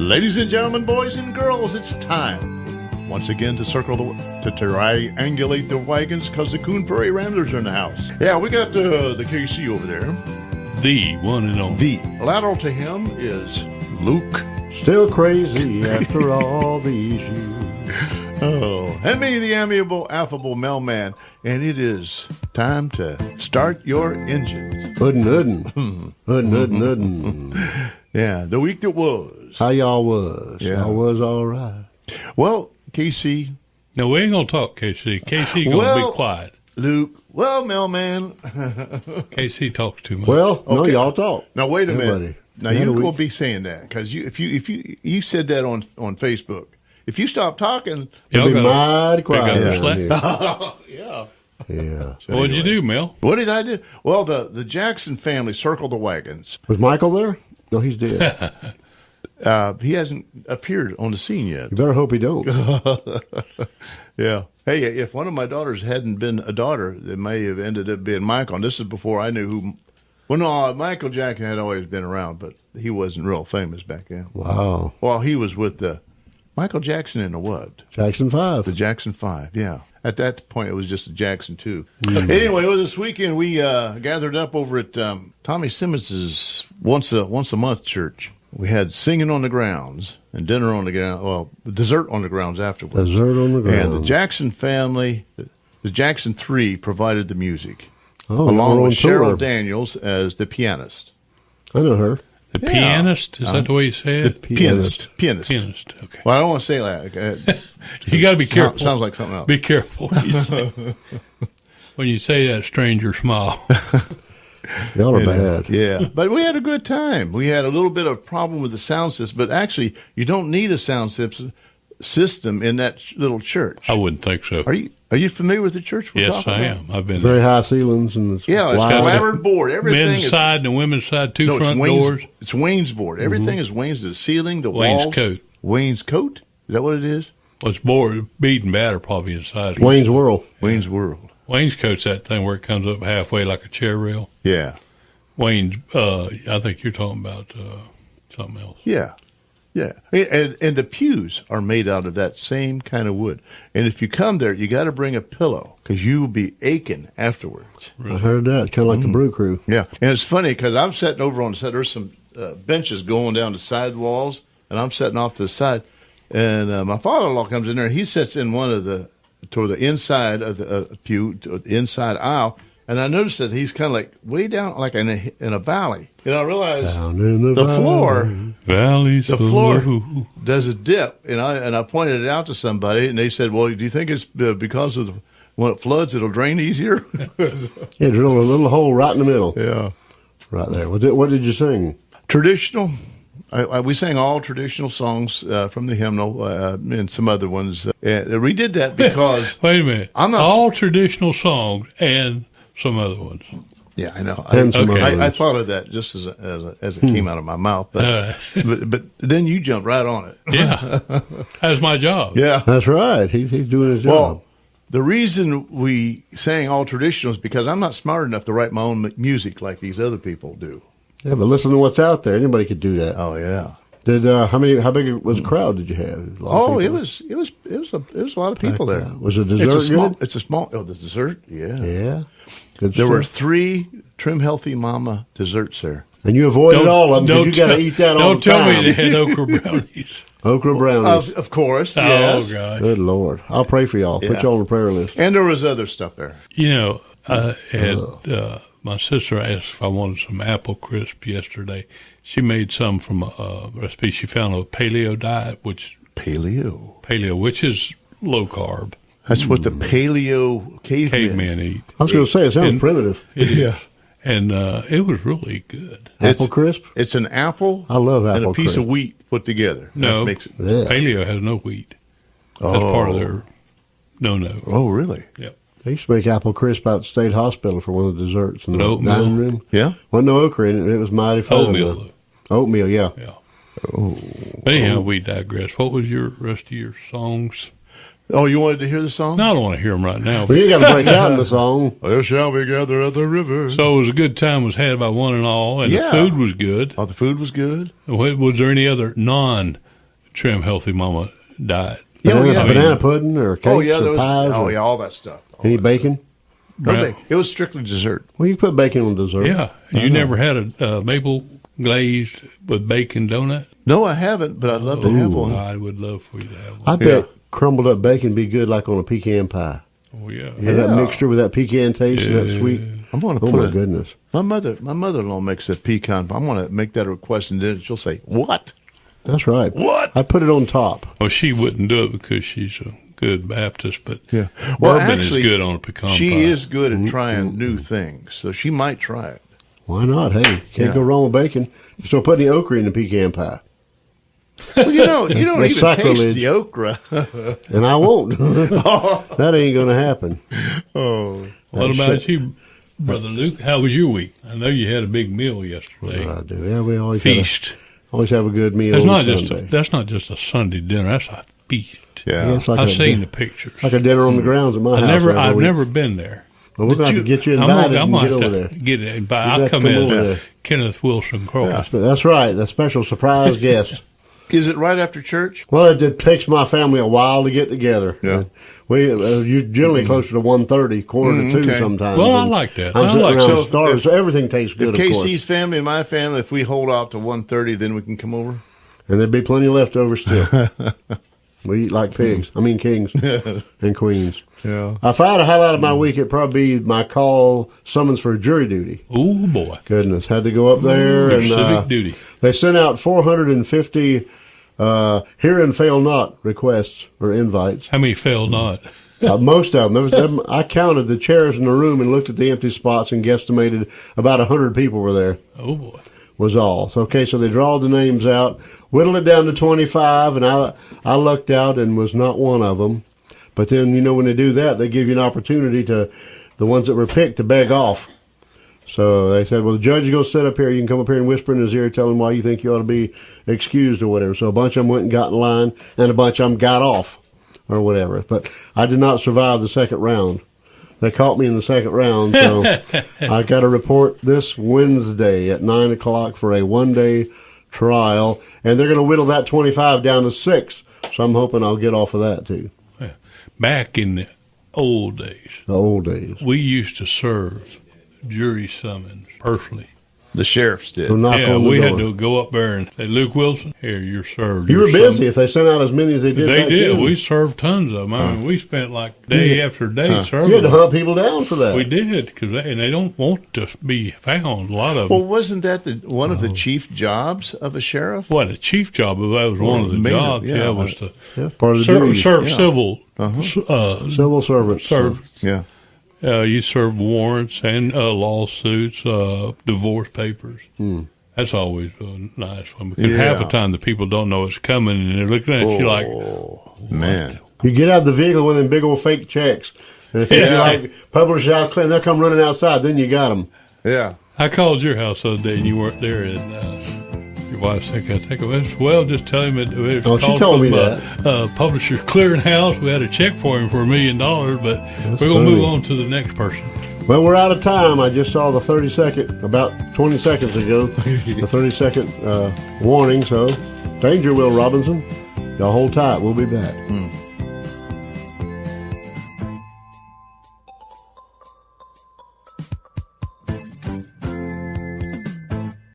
Ladies and gentlemen, boys and girls, it's time once again to triangulate the wagons because the Coon Prairie Ramblers are in the house. Yeah, we got the KC over there. The one and only. Lateral to him is Luke. Still crazy after all these years. Oh, and me, the amiable, affable mailman. And it is time to start your engines. Hoodin'. Yeah, the week that was. How y'all was? Yeah. Y'all was all right. Well, KC. No, we ain't going to talk, KC. KC going to be quiet. Luke. Well, mailman. KC talks too much. Well, no, Okay. y'all talk. Now, wait a Everybody. minute. Now, you will be saying that because if you said that on Facebook. If you stop talking, It'll be gotta mighty pick up quiet your around slack. here. yeah. Yeah. So What'd you do, Mel? What did I do? Well, the Jackson family circled the wagons. Was Michael there? No, he's dead. He hasn't appeared on the scene yet. You better hope he don't. Yeah. Hey, if one of my daughters hadn't been a daughter, it may have ended up being Michael. And this is before I knew who. Well, no, Michael Jackson had always been around, but he wasn't real famous back then. Wow. Well, he was with the Michael Jackson in the what? Jackson 5. The Jackson 5, yeah. At that point, it was just the Jackson 2. Anyway, well, this weekend we gathered up over at Tommy Simmons's once a month church. We had singing on the grounds and dinner on the ground. Well, dessert on the grounds afterwards. Dessert on the ground. And the Jackson family, the Jackson 3, provided the music, Oh, along y'all with on tour. Cheryl Daniels as the pianist. I know her. The pianist? Is that the way you say it? Pianist. Pianist, okay. Well, I don't want to say that. You got to be careful. Sounds like something else. Be careful what you say. When you say that, stranger smile. Y'all are bad. Yeah, but we had a good time. We had a little bit of problem with the sound system, but actually, you don't need a sound system in that little church. I wouldn't think so. Are you familiar with the church we're Yes, talking I about? am. I've been Very there. high ceilings and it's Yeah, it's wide. clapboard board. Everything Men's is side and the women's side, two front doors. It's wainsboard. Everything is wainsboard. The ceiling, the walls. Wainscot. Wainscot? Is that what it is? Well, it's board, bead and batter probably inside. Wayne's World. Wayne's World. Wainscot's that thing where it comes up halfway like a chair rail. Yeah. Wayne's, I think you're talking about something else. Yeah. Yeah. And the pews are made out of that same kind of wood. And if you come there, you got to bring a pillow because you will be aching afterwards. I heard that. Kind of like the Brew Crew. Yeah. And it's funny because I'm sitting over on the side. There's some benches going down the side walls, and I'm sitting off to the side. And my father-in-law comes in there, and he sits in one of toward the inside of the pew, to the inside aisle. And I noticed that he's kind of like way down, like in a valley. And I realized Down in the valley. floor. Valleys The so floor low. does a dip, and I pointed it out to somebody, and they said, "Well, do you think it's because of when it floods, it'll drain easier?" Yeah, drill a little hole right in the middle. Yeah, Right there. What did you sing? traditional. We sang all traditional songs from the hymnal and some other ones. And we did that because Wait a minute. I'm not- all traditional songs and some other ones. yeah, I know. And some Okay. others. I thought of that just as it came out of my mouth, but but then you jumped right on it. Yeah. That's my job. Yeah. That's right. He's doing his job. Well, the reason we sang all traditional is because I'm not smart enough to write my own music like these other people do. Yeah, but listen to what's out there. Anybody could do that. Oh yeah. Did how big was the crowd did you have? A lot of Oh, people? it was a lot of people there. Was the dessert It's a small. Oh, the dessert. Yeah. good? Yeah. Good There were stuff. 3 Trim Healthy Mama desserts there. And you avoided all of them because you got to eat that all the Don't tell time. me they had okra brownies. Okra brownies. Of course. Yes. Oh, gosh. Good Lord. I'll pray for y'all. Yeah. Put y'all on the prayer list. And there was other stuff there. You know, I had my sister asked if I wanted some apple crisp yesterday. She made some from a recipe she found of a paleo diet, which is low carb. That's what the paleo Cavemen eat. I was going to say, it sounds And- primitive. It is. And it was really good. Apple crisp? It's an apple. I love and apple a piece crisp. of wheat put together. No, That makes it. Yeah. paleo has no wheat. That's part of their no. Oh, really? Yep. They used to make apple crisp out at the State Hospital for one of the desserts in the Oatmeal. dining room. Yeah. Wasn't no okra in it. It was mighty fine. Oatmeal, though. Oatmeal, yeah. Yeah. But anyhow, we digress. What was your rest of your songs? Oh, you wanted to hear the song? No, I don't want to hear them right now. Well, you got to break out in the song. Where shall we gather at the river? So it was a good time was had by one and all, and Yeah. the food was good. Oh, the food was good. Was there any other Trim Healthy Mama diet. Banana pudding or cakes or pies? All that stuff. Any bacon? No bacon. It was strictly dessert. Well, you put bacon on dessert. Yeah. You never had a maple glazed with bacon donut? No, I haven't, but I'd love to have one. I would love for you to have one. I bet crumbled up bacon be good like on a pecan pie. Oh, yeah. You have that mixture with that pecan taste and that sweet. I'm going to Oh, my goodness. My mother-in-law makes a pecan pie. I'm going to make that a request, and then she'll say, "What?" That's right. What? I put it on top. Well, she wouldn't do it because she's a good Baptist, but Well, bourbon actually, is good on a pecan pie. She is good at trying new things, so she might try it. Why not? Hey, can't go wrong with bacon. Just don't put any okra in the pecan pie. Well, you don't even sacrilege. taste the okra. And I won't. That ain't going to happen. What about you, Brother Luke? How was your week? I know you had a big meal yesterday. I do. Yeah, we always Feast. Always have a good meal. That's not Sunday. that's not just a Sunday dinner. That's a feast. Yeah. It's like I've a seen the pictures. like a dinner on the grounds at my house. I've never been there. Well, we're going to get you invited and get over there. Get it. But You I'll have to come come in over as there. Kenneth Wilson Cross. That's right. The special surprise guest. Is it right after church? Well, it takes my family a while to get together. Yeah. You're generally closer to 1:30, quarter to 2 okay. sometimes. Well, I And like that. I'm I sitting like around so stars, so everything tastes good, If of course. KC's family and my family, if we hold out to 1:30, then we can come over. And there'd be plenty left over still. We eat like pigs. I mean kings and queens. Yeah. If I had a highlight of my week, it'd probably be my call summons for jury duty. Oh, boy. Goodness, had to go up there Your and civic duty. they sent out 450 hear and fail not requests or invites. How many fell not? Most of them. I counted the chairs in the room and looked at the empty spots and guesstimated about 100 people were there. Oh, boy. Was all. So, okay, so they drawed the names out, whittled it down to 25, and I lucked out and was not one of them. But then, when they do that, they give you an opportunity to, the ones that were picked, to beg off. So they said, well, the judge is going to sit up here. You can come up here and whisper in his ear, tell him why you think you ought to be excused or whatever. So a bunch of them went and got in line, and a bunch of them got off or whatever. But I did not survive the second round. They caught me in the second round, so I got a report this Wednesday at 9 o'clock for a one-day trial, and they're going to whittle that 25 down to 6, so I'm hoping I'll get off of that, too. Back in the old days, The old days. we used to serve jury summons personally. The sheriffs did. So knock Yeah, on the we door. had to go up there and say, Luke Wilson, here, you're served. You Your were busy summons. if they sent out as many as they did They back did. then. We served tons of them. I mean, we spent like day after day serving You had to them. hunt people down for that. We did, and they don't want to be found, a lot of them. Well, wasn't that one of the chief jobs of a sheriff? What, a chief job, but that was one of the Main- jobs, yeah, was to Yeah, part of the serve duties. civil, Civil servants. serve. Yeah. You serve warrants and lawsuits, divorce papers. That's always a nice one. Because half the time the people don't know it's coming, and they're looking at you like, Man. You get out of the vehicle with them big old fake checks. And if you like Publishers House Claim, they'll come running outside. Then you got them. Yeah. I called your house the other day, and you weren't there, and your wife said, I think, well, just tell him it was Oh, she called told me from, Publishers Clearinghouse. We had a check for him for $1 million, but we're going to move on to the next person. Well, we're out of time. I just saw the 30-second, about 20 seconds ago, the 30-second warning. So, danger, Will Robinson. Y'all hold tight. We'll be back.